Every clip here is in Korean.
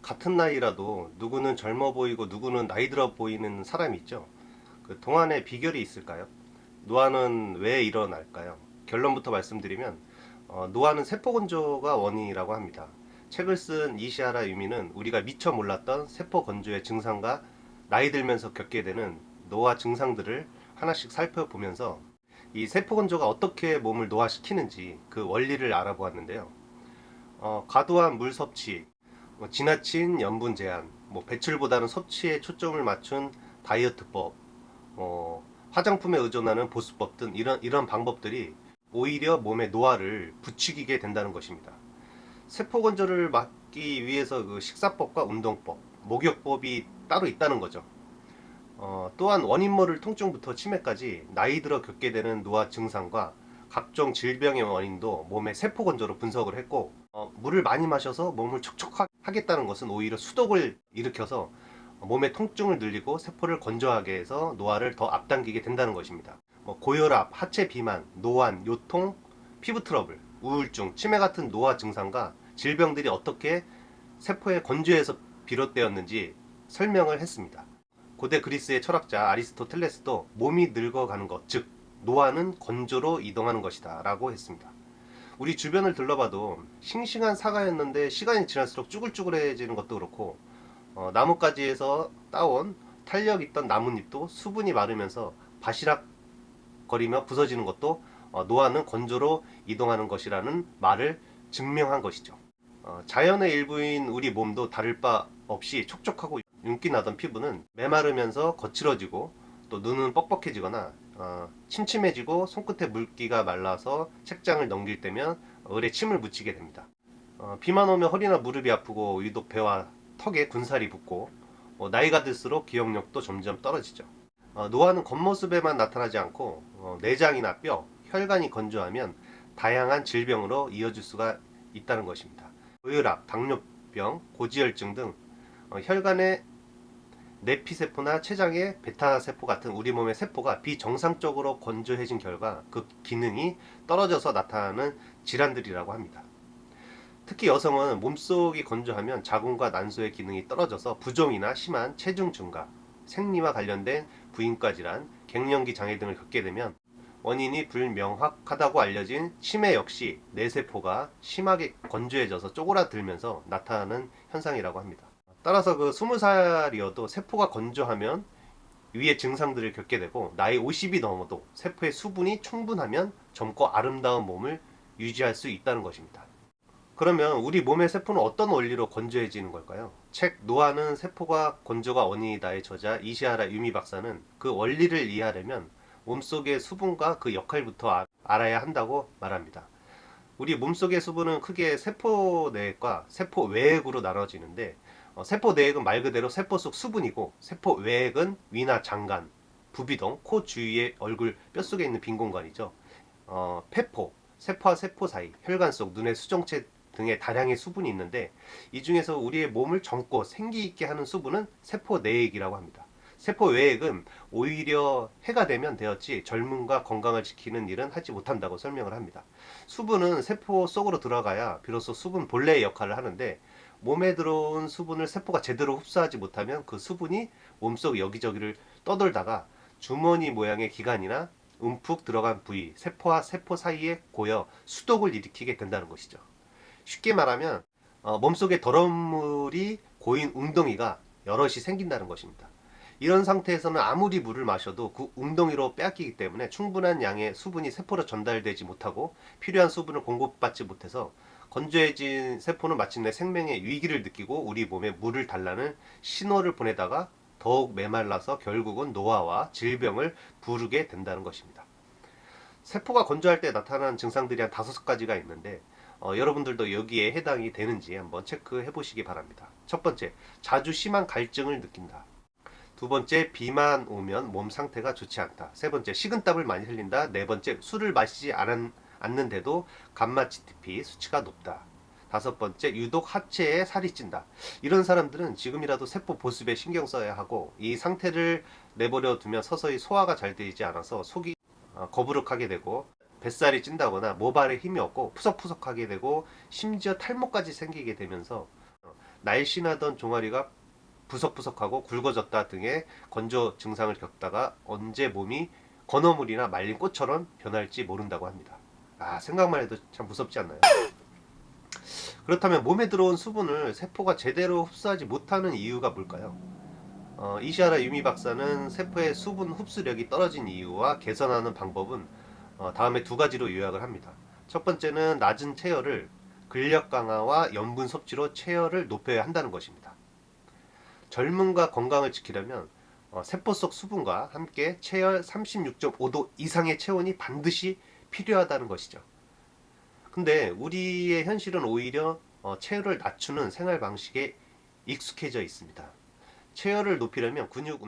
같은 나이라도 누구는 젊어 보이고 누구는 나이 들어 보이는 사람이 있죠. 그 동안의 비결이 있을까요? 노화는 왜 일어날까요? 결론부터 말씀드리면 노화는 세포건조가 원인이라고 합니다. 책을 쓴 이시하라 유미는 우리가 미처 몰랐던 세포건조의 증상과 나이 들면서 겪게 되는 노화 증상들을 하나씩 살펴보면서 이 세포건조가 어떻게 몸을 노화시키는지 그 원리를 알아보았는데요. 과도한 물 섭취, 지나친 염분 제한, 배출보다는 섭취에 초점을 맞춘 다이어트법, 화장품에 의존하는 보수법 등 이런 방법들이 오히려 몸의 노화를 부추기게 된다는 것입니다. 세포 건조를 막기 위해서 그 식사법과 운동법, 목욕법이 따로 있다는 거죠. 또한 원인 모를 통증부터 치매까지 나이 들어 겪게 되는 노화 증상과 각종 질병의 원인도 몸의 세포 건조로 분석을 했고, 물을 많이 마셔서 몸을 촉촉하겠다는 것은 오히려 수독을 일으켜서 몸의 통증을 늘리고 세포를 건조하게 해서 노화를 더 앞당기게 된다는 것입니다. 고혈압, 하체 비만, 노안, 요통, 피부 트러블, 우울증, 치매 같은 노화 증상과 질병들이 어떻게 세포의 건조에서 비롯되었는지 설명을 했습니다. 고대 그리스의 철학자 아리스토텔레스도 몸이 늙어가는 것, 즉 노화는 건조로 이동하는 것이다 라고 했습니다. 우리 주변을 둘러봐도 싱싱한 사과였는데 시간이 지날수록 쭈글쭈글해지는 것도 그렇고, 나뭇가지에서 따온 탄력 있던 나뭇잎도 수분이 마르면서 바시락거리며 부서지는 것도 노화는 건조로 이동하는 것이라는 말을 증명한 것이죠. 자연의 일부인 우리 몸도 다를 바 없이 촉촉하고 윤기 나던 피부는 메마르면서 거칠어지고, 또 눈은 뻑뻑해지거나 침침해지고, 손끝에 물기가 말라서 책장을 넘길 때면 을에 침을 묻히게 됩니다. 비만 오면 허리나 무릎이 아프고 유독 배와 턱에 군살이 붙고, 나이가 들수록 기억력도 점점 떨어지죠. 노화는 겉모습에만 나타나지 않고 내장이나 뼈, 혈관이 건조하면 다양한 질병으로 이어질 수가 있다는 것입니다. 고혈압, 당뇨병, 고지혈증 등 혈관의 내피세포나 췌장의 베타세포 같은 우리 몸의 세포가 비정상적으로 건조해진 결과 그 기능이 떨어져서 나타나는 질환들이라고 합니다. 특히 여성은 몸속이 건조하면 자궁과 난소의 기능이 떨어져서 부종이나 심한 체중 증가, 생리와 관련된 부인과 질환, 갱년기 장애 등을 겪게 되면 원인이 불명확하다고 알려진 치매 역시 뇌세포가 심하게 건조해져서 쪼그라들면서 나타나는 현상이라고 합니다. 따라서 그 20살이어도 세포가 건조하면 위의 증상들을 겪게 되고, 나이 50이 넘어도 세포의 수분이 충분하면 젊고 아름다운 몸을 유지할 수 있다는 것입니다. 그러면 우리 몸의 세포는 어떤 원리로 건조해지는 걸까요? 책 노화는 세포가 건조가 원인이다의 저자 이시하라 유미 박사는 그 원리를 이해하려면 몸속의 수분과 그 역할부터 알아야 한다고 말합니다. 우리 몸속의 수분은 크게 세포 내액과 세포 외액으로 나눠지는데, 세포 내액은 말 그대로 세포 속 수분이고, 세포 외액은 위나 장관, 부비동, 코 주위의 얼굴, 뼛속에 있는 빈 공간이죠. 폐포, 세포와 세포 사이, 혈관 속, 눈의 수정체 등의 다량의 수분이 있는데, 이 중에서 우리의 몸을 젊고 생기 있게 하는 수분은 세포 내액이라고 합니다. 세포 외액은 오히려 해가 되면 되었지 젊음과 건강을 지키는 일은 하지 못한다고 설명을 합니다. 수분은 세포 속으로 들어가야 비로소 수분 본래의 역할을 하는데, 몸에 들어온 수분을 세포가 제대로 흡수하지 못하면 그 수분이 몸속 여기저기를 떠돌다가 주머니 모양의 기관이나 움푹 들어간 부위, 세포와 세포 사이에 고여 수독을 일으키게 된다는 것이죠. 쉽게 말하면 몸속에 더러운 물이 고인 웅덩이가 여럿이 생긴다는 것입니다. 이런 상태에서는 아무리 물을 마셔도 그 웅덩이로 빼앗기기 때문에 충분한 양의 수분이 세포로 전달되지 못하고 필요한 수분을 공급받지 못해서 건조해진 세포는 마침내 생명의 위기를 느끼고 우리 몸에 물을 달라는 신호를 보내다가 더욱 메말라서 결국은 노화와 질병을 부르게 된다는 것입니다. 세포가 건조할 때 나타나는 증상들이 한 5가지가 있는데, 여러분들도 여기에 해당이 되는지 한번 체크해 보시기 바랍니다. 첫 번째, 자주 심한 갈증을 느낀다. 두 번째, 비만 오면 몸 상태가 좋지 않다. 세 번째, 식은땀을 많이 흘린다. 네 번째, 술을 마시지 않는데도 감마 GTP 수치가 높다. 다섯 번째, 유독 하체에 살이 찐다. 이런 사람들은 지금이라도 세포 보습에 신경 써야 하고, 이 상태를 내버려 두면 서서히 소화가 잘 되지 않아서 속이 거부룩하게 되고, 뱃살이 찐다거나 모발에 힘이 없고 푸석푸석하게 되고, 심지어 탈모까지 생기게 되면서 날씬하던 종아리가 부석부석하고 굵어졌다 등의 건조 증상을 겪다가 언제 몸이 건어물이나 말린 꽃처럼 변할지 모른다고 합니다. 아, 생각만 해도 참 무섭지 않나요? 그렇다면 몸에 들어온 수분을 세포가 제대로 흡수하지 못하는 이유가 뭘까요? 이시하라 유미 박사는 세포의 수분 흡수력이 떨어진 이유와 개선하는 방법은 다음에 두 가지로 요약을 합니다. 첫 번째는 낮은 체열을 근력 강화와 염분 섭취로 체열을 높여야 한다는 것입니다. 젊음과 건강을 지키려면 세포 속 수분과 함께 체열 36.5도 이상의 체온이 반드시 필요하다는 것이죠. 근데 우리의 현실은 오히려 체열을 낮추는 생활 방식에 익숙해져 있습니다. 체열을 높이려면 근육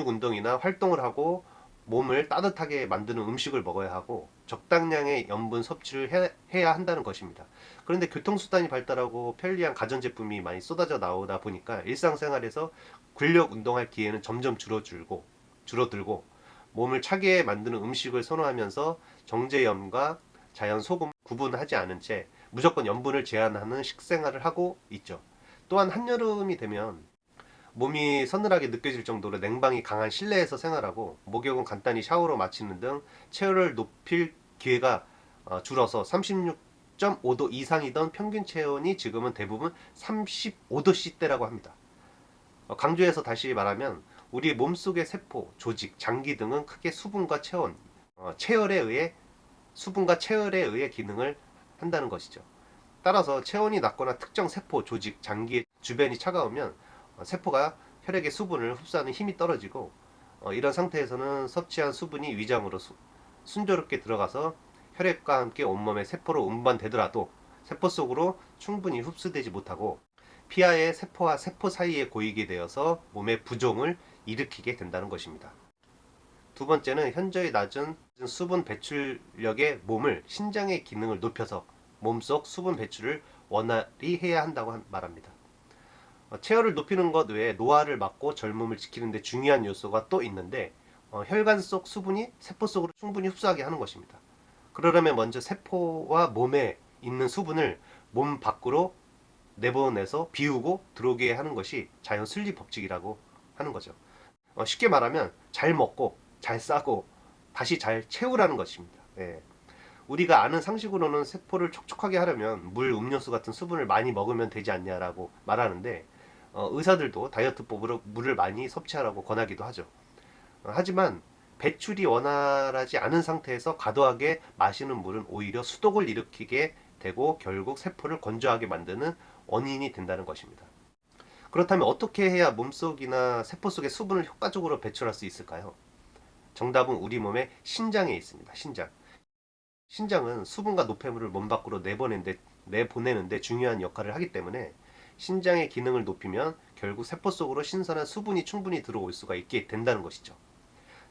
운동이나 활동을 하고 몸을 따뜻하게 만드는 음식을 먹어야 하고 적당량의 염분 섭취를 해야 한다는 것입니다. 그런데 교통수단이 발달하고 편리한 가전제품이 많이 쏟아져 나오다 보니까 일상생활에서 근력 운동할 기회는 점점 줄어들고 몸을 차게 만드는 음식을 선호하면서 정제염과 자연 소금 구분하지 않은 채 무조건 염분을 제한하는 식생활을 하고 있죠. 또한 한여름이 되면 몸이 서늘하게 느껴질 정도로 냉방이 강한 실내에서 생활하고 목욕은 간단히 샤워로 마치는 등 체온을 높일 기회가 줄어서 36.5도 이상이던 평균 체온이 지금은 대부분 35도씨대라고 합니다. 강조해서 다시 말하면 우리 몸속의 세포, 조직, 장기 등은 크게 수분과 체열에 의해 기능을 한다는 것이죠. 따라서 체온이 낮거나 특정 세포, 조직, 장기 주변이 차가우면 세포가 혈액의 수분을 흡수하는 힘이 떨어지고 이런 상태에서는 섭취한 수분이 위장으로 순조롭게 들어가서 혈액과 함께 온몸의 세포로 운반되더라도 세포 속으로 충분히 흡수되지 못하고 피하에 세포와 세포 사이에 고이게 되어서 몸의 부종을 일으키게 된다는 것입니다. 두 번째는 현저히 낮은 수분 배출력의 몸을 신장의 기능을 높여서 몸속 수분 배출을 원활히 해야 한다고 말합니다. 체열을 높이는 것 외에 노화를 막고 젊음을 지키는 데 중요한 요소가 또 있는데 혈관 속 수분이 세포 속으로 충분히 흡수하게 하는 것입니다. 그러려면 먼저 세포와 몸에 있는 수분을 몸 밖으로 내보내서 비우고 들어오게 하는 것이 자연 순리 법칙이라고 하는 거죠. 쉽게 말하면 잘 먹고 잘 싸고 다시 잘 채우라는 것입니다. 예. 우리가 아는 상식으로는 세포를 촉촉하게 하려면 물, 음료수 같은 수분을 많이 먹으면 되지 않냐라고 말하는데 의사들도 다이어트법으로 물을 많이 섭취하라고 권하기도 하죠. 하지만 배출이 원활하지 않은 상태에서 과도하게 마시는 물은 오히려 수독을 일으키게 되고 결국 세포를 건조하게 만드는 원인이 된다는 것입니다. 그렇다면 어떻게 해야 몸속이나 세포 속의 수분을 효과적으로 배출할 수 있을까요? 정답은 우리 몸의 신장에 있습니다. 신장은 수분과 노폐물을 몸 밖으로 내보내는데 중요한 역할을 하기 때문에 신장의 기능을 높이면 결국 세포 속으로 신선한 수분이 충분히 들어올 수가 있게 된다는 것이죠.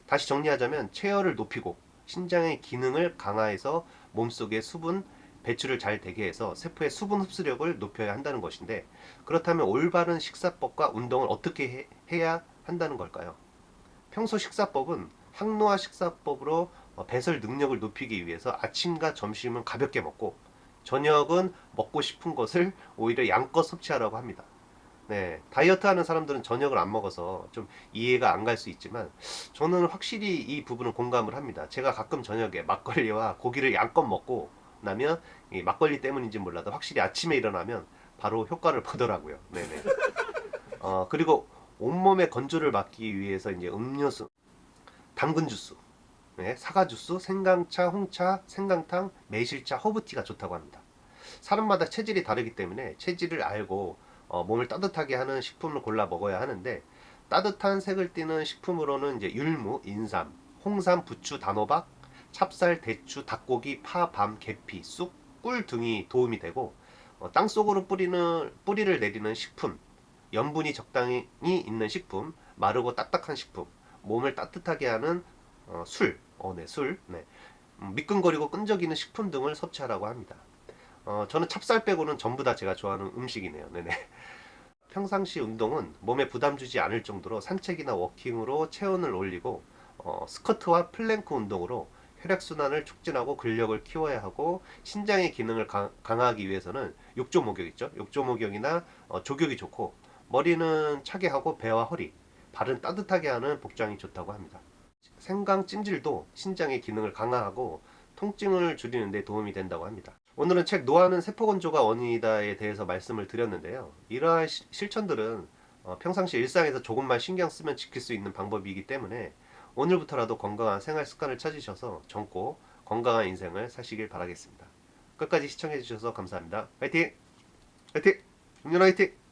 다시 정리하자면 체열을 높이고 신장의 기능을 강화해서 몸속의 수분 배출을 잘 되게 해서 세포의 수분 흡수력을 높여야 한다는 것인데 그렇다면 올바른 식사법과 운동을 어떻게 해야 한다는 걸까요? 평소 식사법은 항노화 식사법으로 배설 능력을 높이기 위해서 아침과 점심은 가볍게 먹고 저녁은 먹고 싶은 것을 오히려 양껏 섭취하라고 합니다. 네, 다이어트 하는 사람들은 저녁을 안 먹어서 좀 이해가 안 갈 수 있지만 저는 확실히 이 부분은 공감을 합니다. 제가 가끔 저녁에 막걸리와 고기를 양껏 먹고 나면 이 막걸리 때문인지 몰라도 확실히 아침에 일어나면 바로 효과를 보더라고요. 네네. 그리고 온몸의 건조를 막기 위해서 이제 음료수, 당근 주스, 네, 사과 주스, 생강차, 홍차, 생강탕, 매실차, 허브티가 좋다고 합니다. 사람마다 체질이 다르기 때문에 체질을 알고 몸을 따뜻하게 하는 식품을 골라 먹어야 하는데 따뜻한 색을 띠는 식품으로는 이제 율무, 인삼, 홍삼, 부추, 단호박, 찹쌀, 대추, 닭고기, 파, 밤, 계피, 쑥, 꿀 등이 도움이 되고 땅속으로 뿌리를 내리는 식품, 염분이 적당히 있는 식품, 마르고 딱딱한 식품, 몸을 따뜻하게 하는 술, 네. 미끈거리고 끈적이는 식품 등을 섭취하라고 합니다. 저는 찹쌀 빼고는 전부 다 제가 좋아하는 음식이네요. 네네. 평상시 운동은 몸에 부담 주지 않을 정도로 산책이나 워킹으로 체온을 올리고 스쿼트와 플랭크 운동으로 혈액순환을 촉진하고 근력을 키워야 하고, 신장의 기능을 강화하기 위해서는 욕조 목욕 있죠. 욕조 목욕이나 족욕이 좋고, 머리는 차게 하고 배와 허리, 발은 따뜻하게 하는 복장이 좋다고 합니다. 생강 찜질도 신장의 기능을 강화하고 통증을 줄이는 데 도움이 된다고 합니다. 오늘은 책 노화는 세포건조가 원인이다에 대해서 말씀을 드렸는데요. 이러한 실천들은 평상시 일상에서 조금만 신경 쓰면 지킬 수 있는 방법이기 때문에 오늘부터라도 건강한 생활 습관을 찾으셔서 젊고 건강한 인생을 사시길 바라겠습니다. 끝까지 시청해 주셔서 감사합니다. 화이팅! 화이팅! 용년 화이팅!